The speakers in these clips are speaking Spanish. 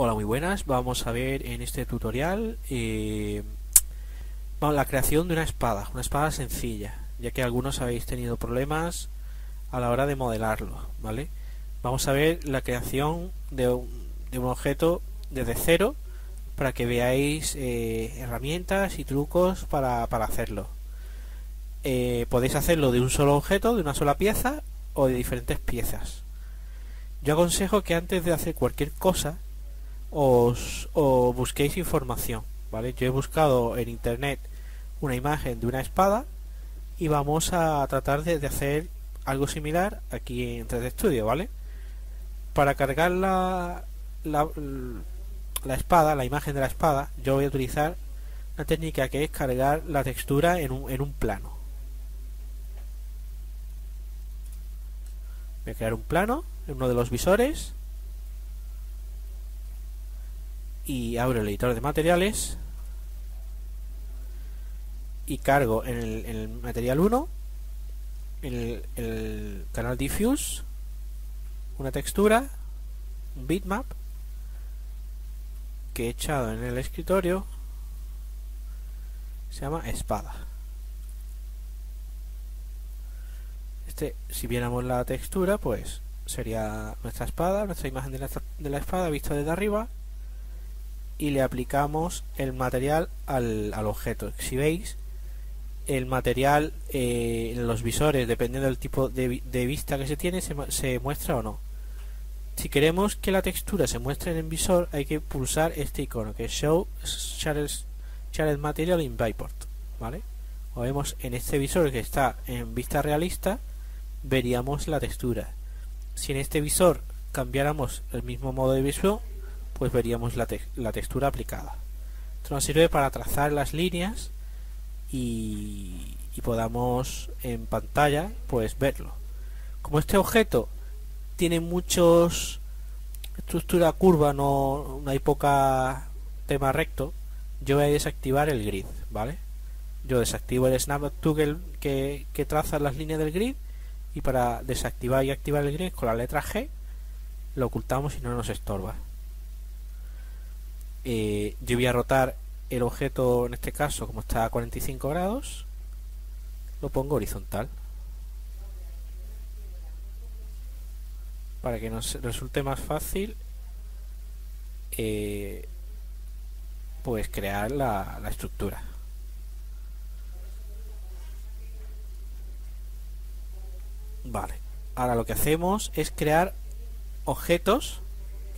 Hola, muy buenas. Vamos a ver en este tutorial la creación de una espada sencilla, ya que algunos habéis tenido problemas a la hora de modelarlo, ¿vale? Vamos a ver la creación de un objeto desde cero para que veáis herramientas y trucos para hacerlo. Podéis hacerlo de un solo objeto, de una sola pieza o de diferentes piezas. Yo aconsejo que antes de hacer cualquier cosa os busquéis información, ¿vale? Yo he buscado en internet una imagen de una espada y vamos a tratar de hacer algo similar aquí en 3D Studio, ¿vale? Para cargar la, la espada, la imagen de la espada, yo voy a utilizar una técnica que es cargar la textura en un plano. Voy a crear un plano en uno de los visores y abro el editor de materiales y cargo en el material 1 en el canal diffuse una textura, un bitmap que he echado en el escritorio, se llama espada. Si viéramos la textura, pues sería nuestra espada, nuestra imagen de la espada vista desde arriba, y le aplicamos el material al objeto. Si veis, el material en los visores, dependiendo del tipo de vista que se tiene, se muestra o no. Si queremos que la textura se muestre en el visor, hay que pulsar este icono que es Show Shared Material in Viewport, ¿vale? O vemos en este visor que está en vista realista, veríamos la textura. Si en este visor cambiáramos el mismo modo de visión, pues veríamos la textura aplicada. Esto nos sirve para trazar las líneas y podamos en pantalla pues verlo. Como este objeto tiene muchos estructura curva, no hay poca tema recto, yo voy a desactivar el grid, ¿vale? Yo desactivo el snap toggle que traza las líneas del grid, y para desactivar y activar el grid con la letra G lo ocultamos y no nos estorba. Yo voy a rotar el objeto, en este caso como está a 45 grados, lo pongo horizontal para que nos resulte más fácil pues crear la estructura. Vale, ahora lo que hacemos es crear objetos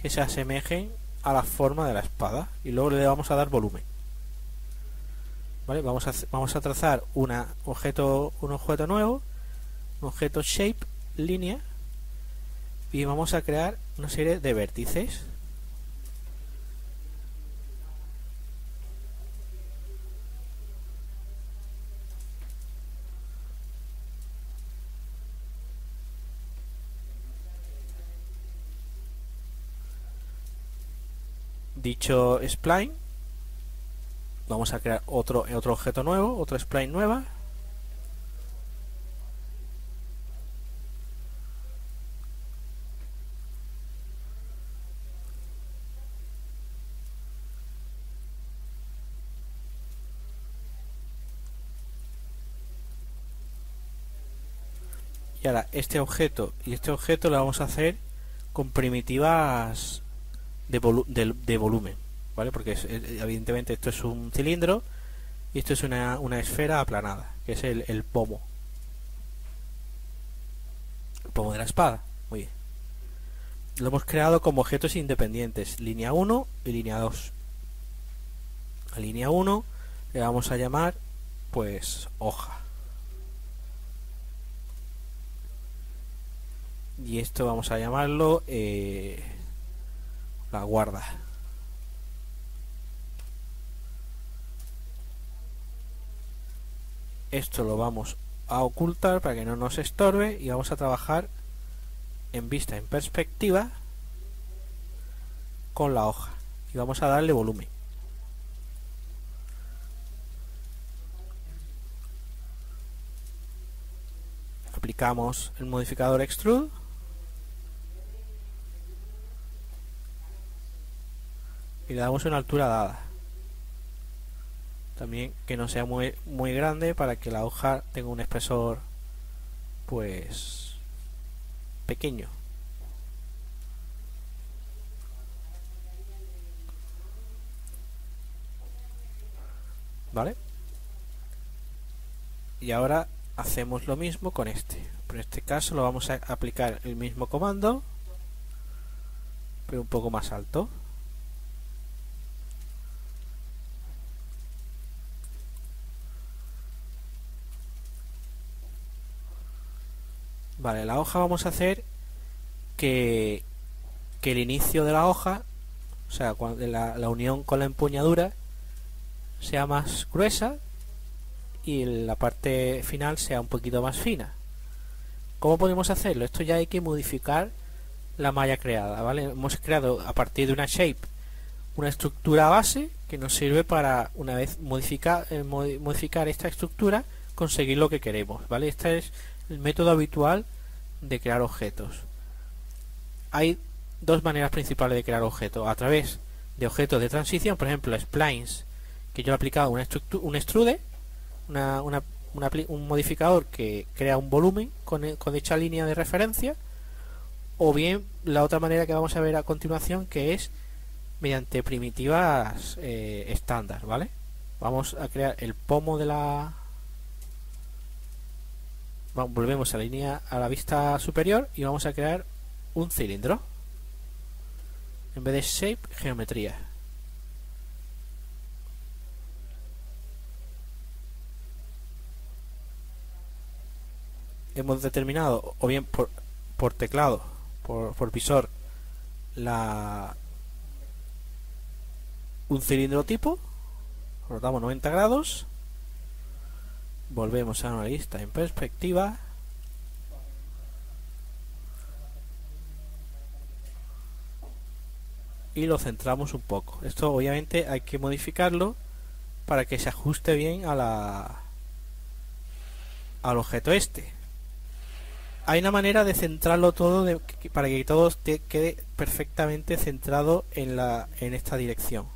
que se asemejen a la forma de la espada y luego le vamos a dar volumen. Vale, vamos a trazar un objeto nuevo, un objeto shape, línea, y vamos a crear una serie de vértices. Dicho spline, vamos a crear otro objeto nuevo, otra spline nueva, y ahora este objeto y este objeto lo vamos a hacer con primitivas de volumen, ¿vale? Porque evidentemente esto es un cilindro y esto es una esfera aplanada, que es el pomo de la espada. Muy bien, lo hemos creado como objetos independientes, línea 1 y línea 2. A línea 1 le vamos a llamar pues hoja, y esto vamos a llamarlo la guarda. Esto lo vamos a ocultar para que no nos estorbe y vamos a trabajar en vista en perspectiva con la hoja y vamos a darle volumen. Aplicamos el modificador extrude y le damos una altura dada. También que no sea muy grande para que la hoja tenga un espesor pues pequeño. ¿Vale? Y ahora hacemos lo mismo con este. Pero en este caso lo vamos a aplicar el mismo comando, pero un poco más alto. Vale, la hoja vamos a hacer que el inicio de la hoja, o sea, cuando la unión con la empuñadura sea más gruesa y la parte final sea un poquito más fina. ¿Cómo podemos hacerlo? Esto ya hay que modificar la malla creada, ¿vale? Hemos creado a partir de una shape una estructura base que nos sirve para, una vez modificar esta estructura, conseguir lo que queremos, ¿vale? Este es el método habitual de crear objetos. Hay dos maneras principales de crear objetos: a través de objetos de transición, por ejemplo splines, que yo he aplicado un extrude, un modificador que crea un volumen con dicha línea de referencia, o bien la otra manera que vamos a ver a continuación, que es mediante primitivas estándar, ¿vale? Vamos a crear el pomo de la... volvemos a la línea, a la vista superior, y vamos a crear un cilindro. En vez de shape, geometría. Hemos determinado, o bien por teclado, por visor, un cilindro tipo. Rotamos 90 grados. Volvemos a una lista en perspectiva. Y lo centramos un poco. Esto obviamente hay que modificarlo para que se ajuste bien al objeto este. Hay una manera de centrarlo todo para que todo quede perfectamente centrado en esta dirección.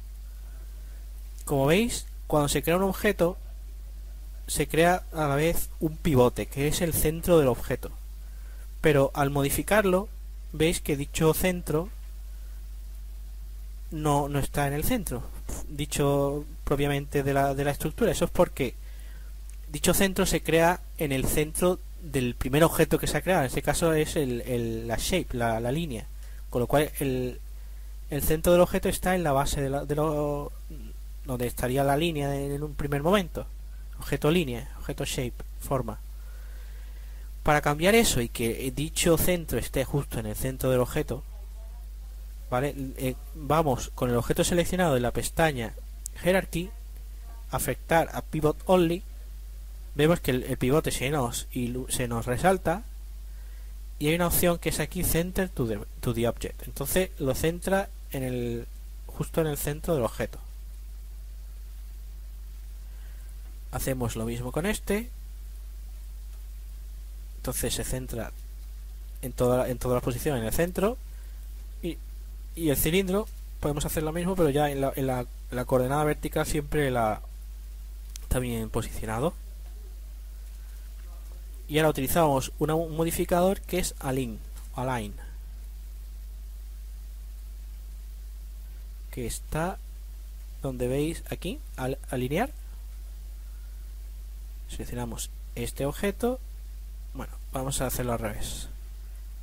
Como veis, cuando se crea un objeto, se crea a la vez un pivote, que es el centro del objeto. Pero al modificarlo, veis que dicho centro no está en el centro, dicho propiamente de la estructura. Eso es porque dicho centro se crea en el centro del primer objeto que se ha creado. En este caso es la shape, la línea, con lo cual el centro del objeto está en la base donde estaría la línea en un primer momento. Objeto línea, objeto shape, forma. Para cambiar eso y que dicho centro esté justo en el centro del objeto, ¿vale? Vamos con el objeto seleccionado en la pestaña Hierarchy, afectar a Pivot Only. Vemos que el pivote se nos resalta, y hay una opción que es aquí Center to the Object. Entonces lo centra justo en el centro del objeto. Hacemos lo mismo con este. Entonces se centra en toda la posición en el centro, y el cilindro podemos hacer lo mismo, pero ya en la coordenada vertical siempre está bien posicionado. Y ahora utilizamos un modificador que es Align, que está donde veis aquí, alinear. Seleccionamos este objeto. Bueno, vamos a hacerlo al revés,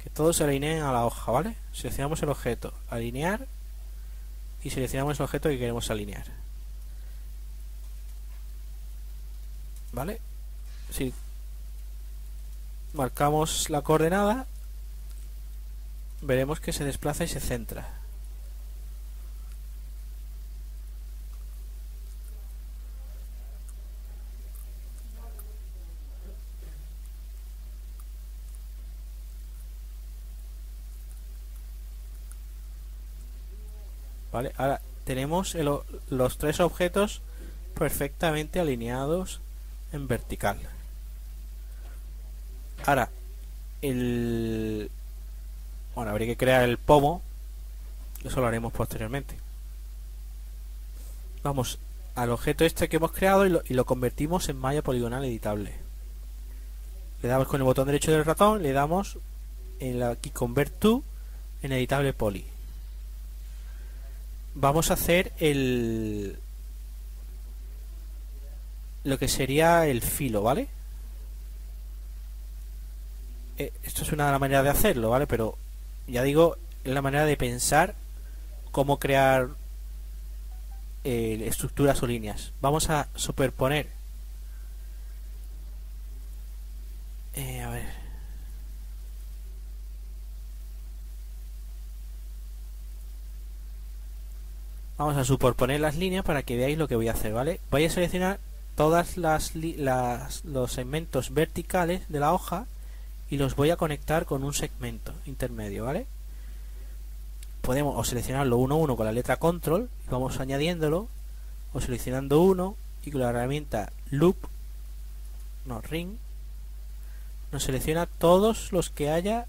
que todos se alineen a la hoja, ¿vale? Seleccionamos el objeto, alinear, y seleccionamos el objeto que queremos alinear, ¿vale? Si marcamos la coordenada, veremos que se desplaza y se centra. Vale, ahora tenemos los tres objetos perfectamente alineados en vertical. Ahora bueno, habría que crear el pomo. Eso lo haremos posteriormente. vamos al objeto este que hemos creado y lo convertimos en malla poligonal editable. Le damos con el botón derecho del ratón, le damos en aquí Convert to en editable poly. Vamos a hacer lo que sería el filo, ¿vale? Esto es una de las maneras de hacerlo, ¿vale? Pero ya digo, es la manera de pensar cómo crear estructuras o líneas. Vamos a superponer. A ver. Vamos a superponer las líneas para que veáis lo que voy a hacer, ¿vale? Voy a seleccionar todas los segmentos verticales de la hoja y los voy a conectar con un segmento intermedio, ¿vale? Podemos o seleccionarlo uno a uno con la letra control y vamos añadiéndolo, o seleccionando uno y con la herramienta ring nos selecciona todos los que haya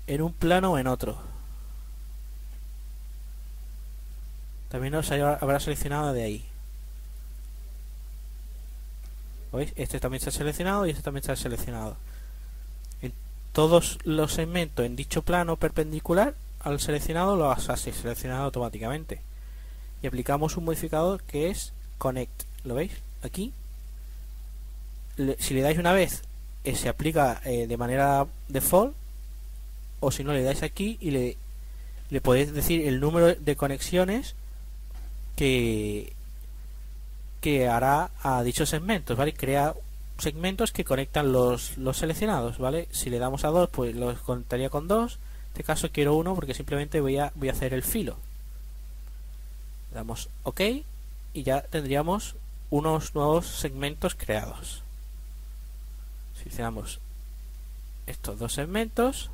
en un plano o en otro. También nos habrá seleccionado de ahí. ¿Veis? Este también está seleccionado y este también está seleccionado. En todos los segmentos en dicho plano perpendicular al seleccionado lo has seleccionado automáticamente. Y aplicamos un modificador que es Connect. ¿Lo veis? Aquí. Si le dais una vez, se aplica de manera default. O si no, le dais aquí y le podéis decir el número de conexiones que hará a dichos segmentos, ¿vale? Crea segmentos que conectan los seleccionados, ¿vale? Si le damos a 2, pues los conectaría con 2. En este caso quiero 1 porque simplemente voy a hacer el filo. Le damos OK y ya tendríamos unos nuevos segmentos creados. Seleccionamos estos dos segmentos.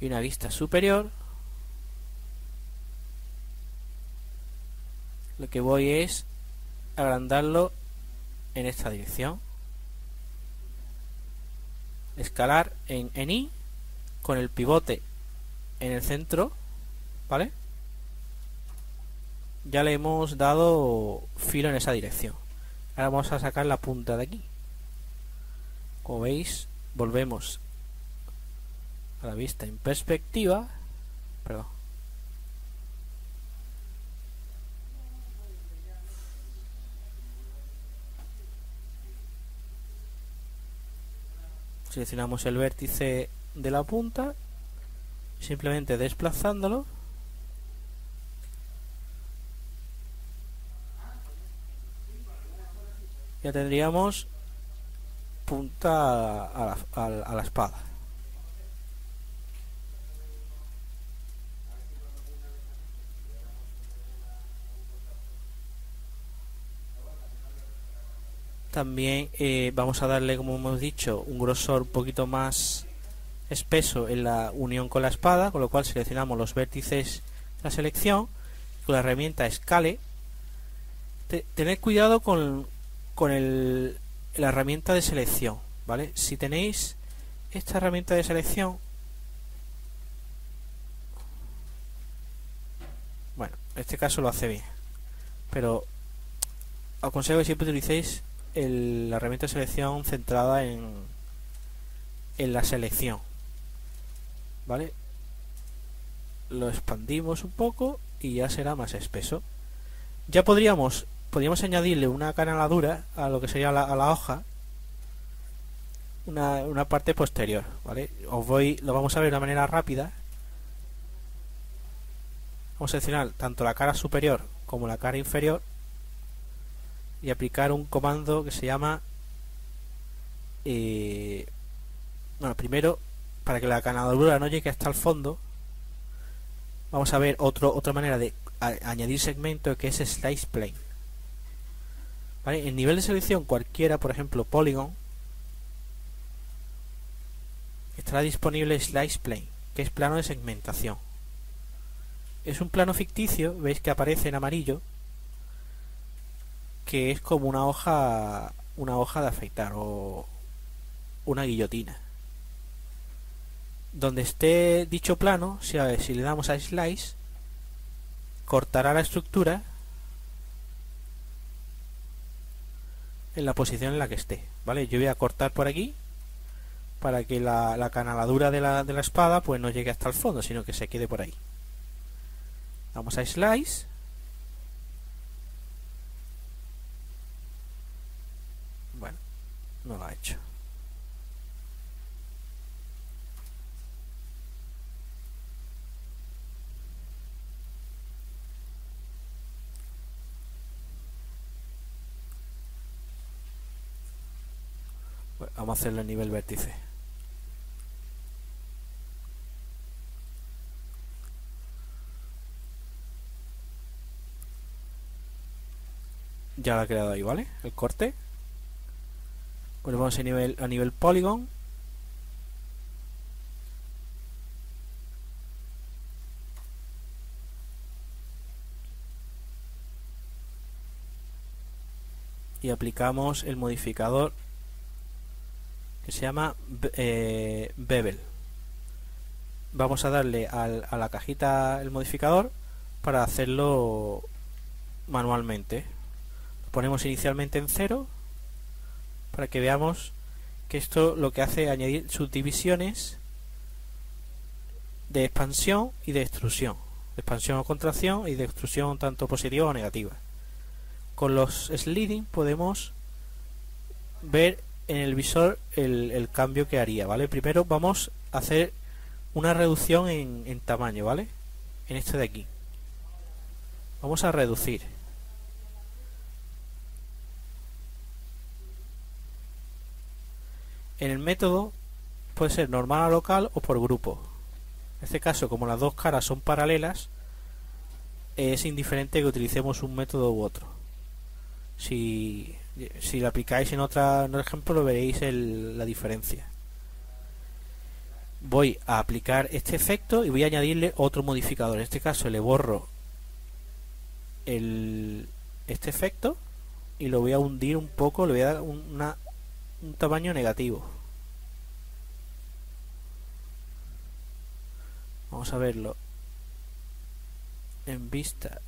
Y una vista superior. Lo que voy es agrandarlo en esta dirección. Escalar en Y con el pivote en el centro, ¿vale? Ya le hemos dado filo en esa dirección. Ahora vamos a sacar la punta de aquí. Como veis, volvemos a la vista en perspectiva. Perdón. Seleccionamos el vértice de la punta, simplemente desplazándolo. Ya tendríamos punta a la espada. También vamos a darle, como hemos dicho, un grosor un poquito más espeso en la unión con la espada, con lo cual seleccionamos los vértices de la selección con la herramienta Scale. Tened cuidado con la herramienta de selección, ¿vale? Si tenéis esta herramienta de selección, bueno, en este caso lo hace bien, pero os aconsejo que siempre utilicéis la herramienta de selección centrada en la selección, ¿vale? Lo expandimos un poco y ya será más espeso. Ya podríamos añadirle una canaladura a lo que sería a la hoja, una parte posterior, ¿vale? Lo vamos a ver de una manera rápida. Vamos a seleccionar tanto la cara superior como la cara inferior y aplicar un comando que se llama bueno, primero, para que la canaladura no llegue hasta el fondo, vamos a ver otra manera de añadir segmento, que es Slice Plane, ¿vale? En nivel de selección cualquiera, por ejemplo Polygon, estará disponible Slice Plane, que es plano de segmentación. Es un plano ficticio, veis que aparece en amarillo, que es como una hoja de afeitar o una guillotina. donde esté dicho plano, si le damos a Slice, cortará la estructura en la posición en la que esté, ¿vale? Yo voy a cortar por aquí para que la canaladura de la espada pues no llegue hasta el fondo, sino que se quede por ahí. Vamos a Slice. Bueno, no lo ha hecho. Bueno, vamos a hacerlo a nivel vértice. Ya lo ha creado ahí, ¿vale? El corte. Pues vamos a nivel Polygon. Y aplicamos el modificador que se llama Bevel. Vamos a darle a la cajita el modificador para hacerlo manualmente. Lo ponemos inicialmente en 0 para que veamos que esto lo que hace es añadir subdivisiones de expansión y de extrusión, de expansión o contracción y de extrusión tanto positiva o negativa. Con los sliding podemos ver en el visor el cambio que haría, ¿vale? Primero vamos a hacer una reducción en tamaño, ¿vale? En este de aquí vamos a reducir. En el método puede ser normal a local o por grupo. En este caso, como las dos caras son paralelas, es indiferente que utilicemos un método u otro. Si lo aplicáis en otro ejemplo, veréis la diferencia. Voy a aplicar este efecto y voy a añadirle otro modificador. En este caso le borro este efecto y lo voy a hundir un poco, le voy a dar un tamaño negativo. Vamos a verlo en vista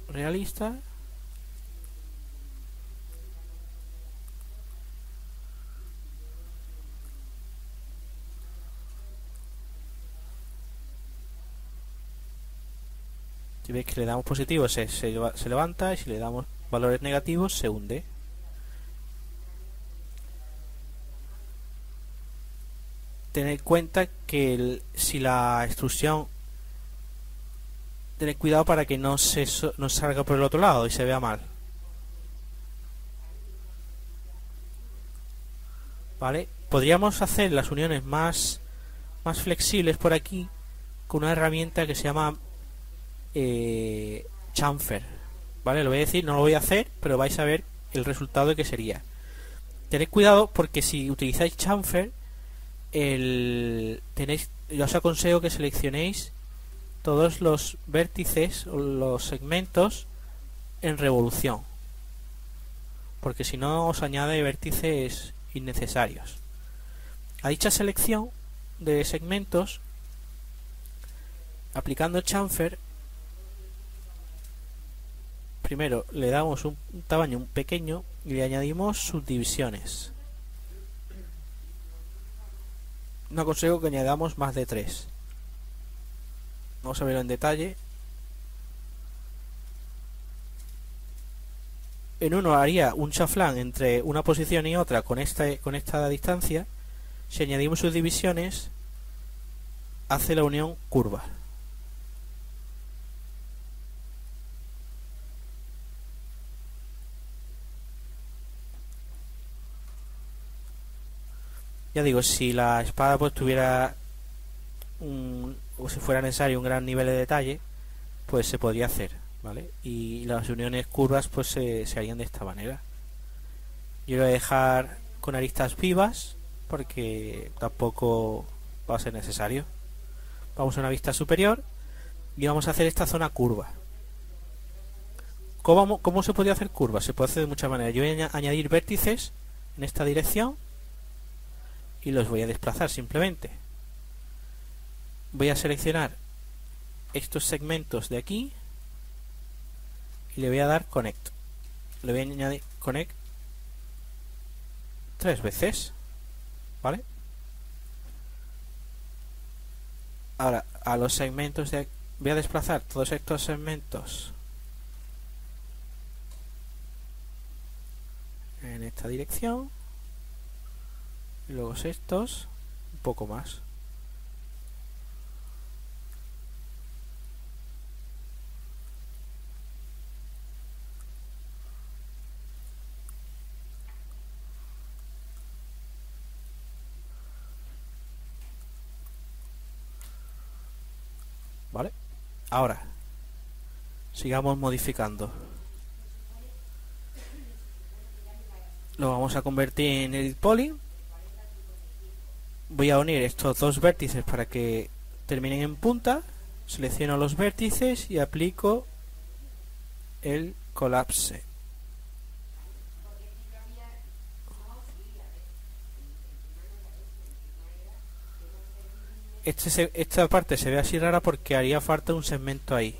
realista. Si veis que le damos positivo se levanta, y si le damos valores negativos se hunde. Tened en cuenta que si la extrusión, tened cuidado para que no salga por el otro lado y se vea mal, ¿vale? Podríamos hacer las uniones más flexibles por aquí con una herramienta que se llama chamfer, ¿vale? Lo voy a decir, no lo voy a hacer, pero vais a ver el resultado que sería. Tened cuidado porque si utilizáis chamfer, yo os aconsejo que seleccionéis todos los vértices o los segmentos en revolución, porque si no os añade vértices innecesarios. A dicha selección de segmentos, aplicando chamfer, primero le damos un tamaño pequeño y le añadimos subdivisiones. No aconsejo que añadamos más de 3. Vamos a verlo en detalle. En uno haría un chaflán entre una posición y otra con esta distancia. Si añadimos subdivisiones, hace la unión curva. Ya digo, si la espada pues tuviera o si fuera necesario un gran nivel de detalle, pues se podría hacer, ¿vale? Y las uniones curvas pues se harían de esta manera. Yo lo voy a dejar con aristas vivas porque tampoco va a ser necesario. Vamos a una vista superior y vamos a hacer esta zona curva. ¿Cómo se podría hacer curva? Se puede hacer de muchas maneras. Yo voy a añadir vértices en esta dirección y los voy a desplazar simplemente. voy a seleccionar estos segmentos de aquí y le voy a dar Connect. Le voy a añadir Connect 3 veces, ¿vale? Ahora a los segmentos de voy a desplazar todos estos segmentos en esta dirección y luego estos un poco más. ¿Vale? Ahora sigamos modificando. Lo vamos a convertir en Edit Poly. Voy a unir estos dos vértices para que terminen en punta. Selecciono los vértices y aplico el Collapse. Esta parte se ve así rara porque haría falta un segmento ahí.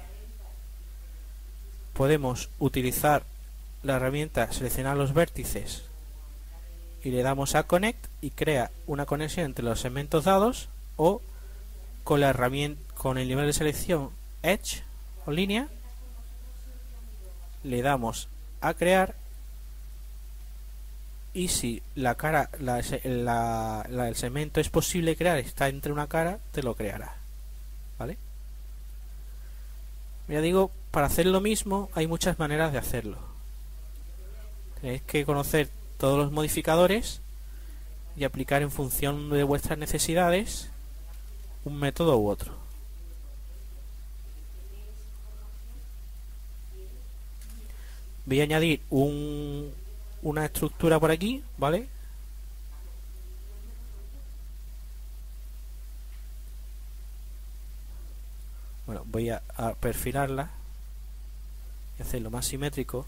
Podemos utilizar la herramienta seleccionar los vértices y le damos a Connect y crea una conexión entre los segmentos dados, o con la herramienta con el nivel de selección Edge o línea le damos a crear, y si la cara el segmento es posible crear, está entre una cara, te lo creará, ¿vale? Ya digo, para hacer lo mismo hay muchas maneras de hacerlo. Tenéis que conocer todos los modificadores y aplicar en función de vuestras necesidades un método u otro. Voy a añadir una estructura por aquí, ¿vale? Bueno, voy a perfilarla y hacerlo más simétrico.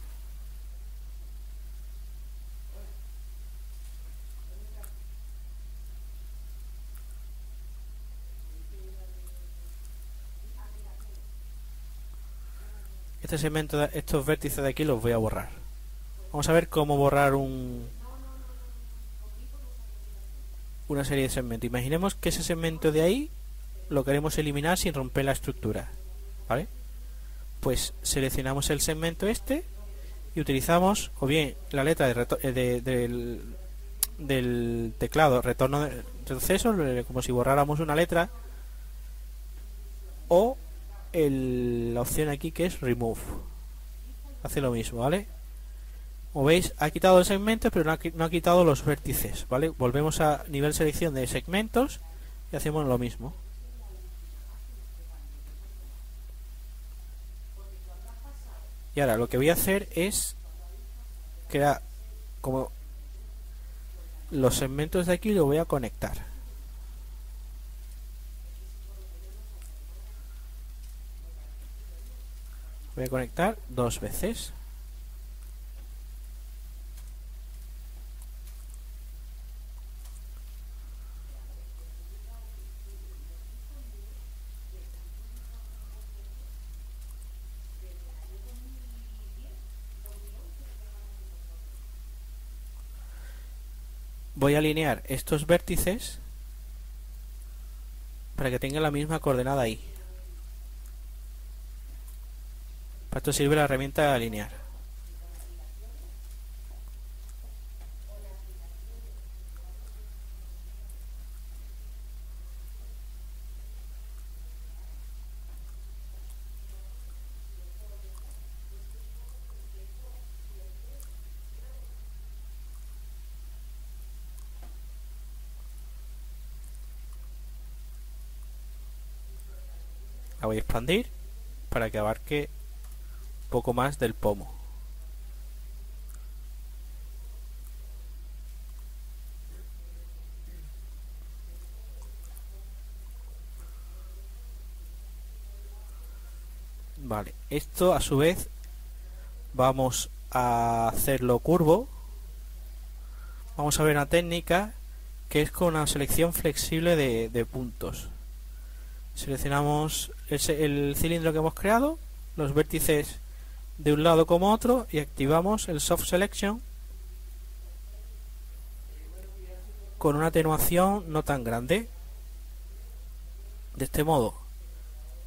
Este segmento, estos vértices de aquí los voy a borrar. Vamos a ver cómo borrar una serie de segmentos. Imaginemos que ese segmento de ahí lo queremos eliminar sin romper la estructura, ¿vale? Pues seleccionamos el segmento este y utilizamos o bien la letra del teclado retorno de retroceso, como si borráramos una letra, o la opción aquí que es Remove. Hace lo mismo, ¿vale? Como veis, ha quitado el segmento, pero no ha quitado los vértices, ¿vale? Volvemos a nivel selección de segmentos y hacemos lo mismo. Y ahora lo que voy a hacer es crear como los segmentos de aquí, lo voy a conectar. Voy a conectar 2 veces. Voy a alinear estos vértices para que tengan la misma coordenada ahí. Para esto sirve la herramienta de alinear. La voy a expandir para que abarque un poco más del pomo. Vale, esto a su vez vamos a hacerlo curvo. Vamos a ver una técnica que es con una selección flexible de puntos. Seleccionamos el cilindro que hemos creado, los vértices de un lado como otro, y activamos el Soft Selection con una atenuación no tan grande. De este modo,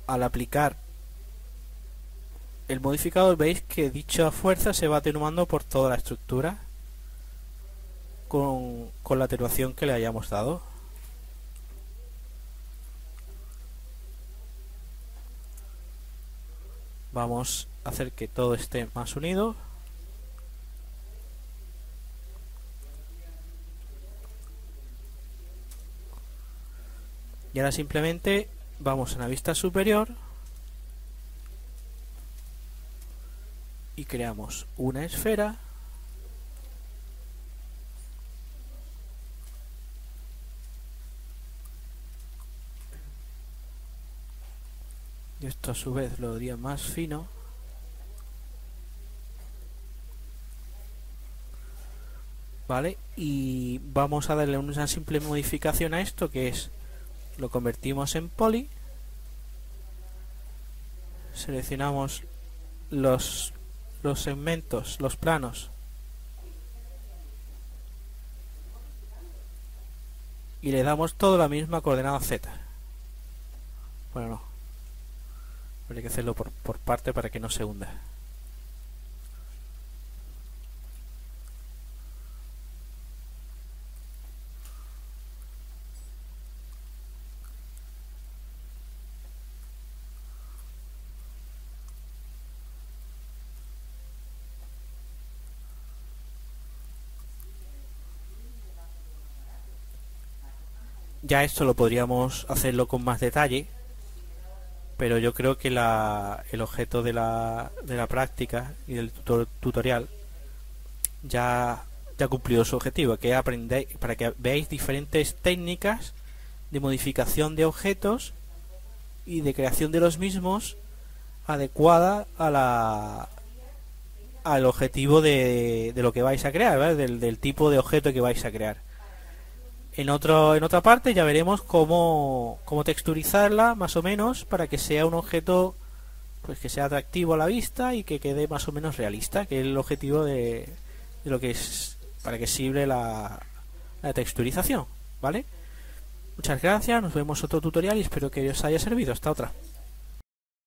al aplicar el modificador, veis que dicha fuerza se va atenuando por toda la estructura con la atenuación que le hayamos dado. Vamos a hacer que todo esté más unido. Y ahora simplemente vamos a la vista superior y creamos una esfera. Y esto a su vez lo haría más fino. Vale, y vamos a darle una simple modificación a esto, que es lo convertimos en poly. Seleccionamos los segmentos, los planos, y le damos todo la misma coordenada Z. Bueno, no, pero hay que hacerlo por parte para que no se hunda. Ya esto lo podríamos hacerlo con más detalle, pero yo creo que el objeto de la práctica y del tutorial ya ha cumplido su objetivo, que aprendéis, para que veáis diferentes técnicas de modificación de objetos y de creación de los mismos adecuada al objetivo de lo que vais a crear, ¿vale? Del tipo de objeto que vais a crear. En otra parte ya veremos cómo texturizarla más o menos para que sea un objeto, pues, que sea atractivo a la vista y que quede más o menos realista, que es el objetivo de lo que es, para que sirve la texturización, ¿vale? Muchas gracias, nos vemos en otro tutorial y espero que os haya servido. Hasta otra.